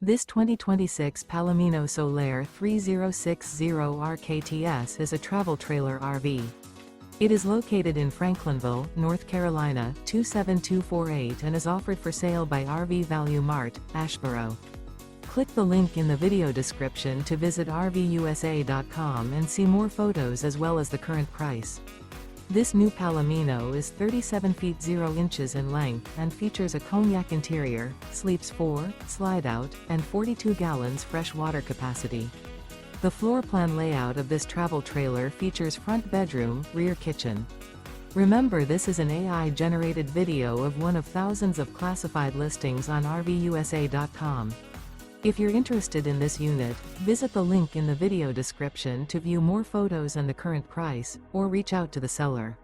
This 2026 Palomino Solaire 3060 RKTS is a travel trailer RV. It is located in Franklinville, North Carolina, 27248 and is offered for sale by RV Value Mart, Asheboro. Click the link in the video description to visit RVUSA.com and see more photos as well as the current price. This new Palomino is 37 feet 0 inches in length and features a Cognac interior, sleeps 4, Slideout, and 42 gallons fresh water capacity. The floor plan layout of this travel trailer features front bedroom, rear kitchen. Remember, this is an AI-generated video of one of thousands of classified listings on RVUSA.com. If you're interested in this unit, visit the link in the video description to view more photos and the current price, or reach out to the seller.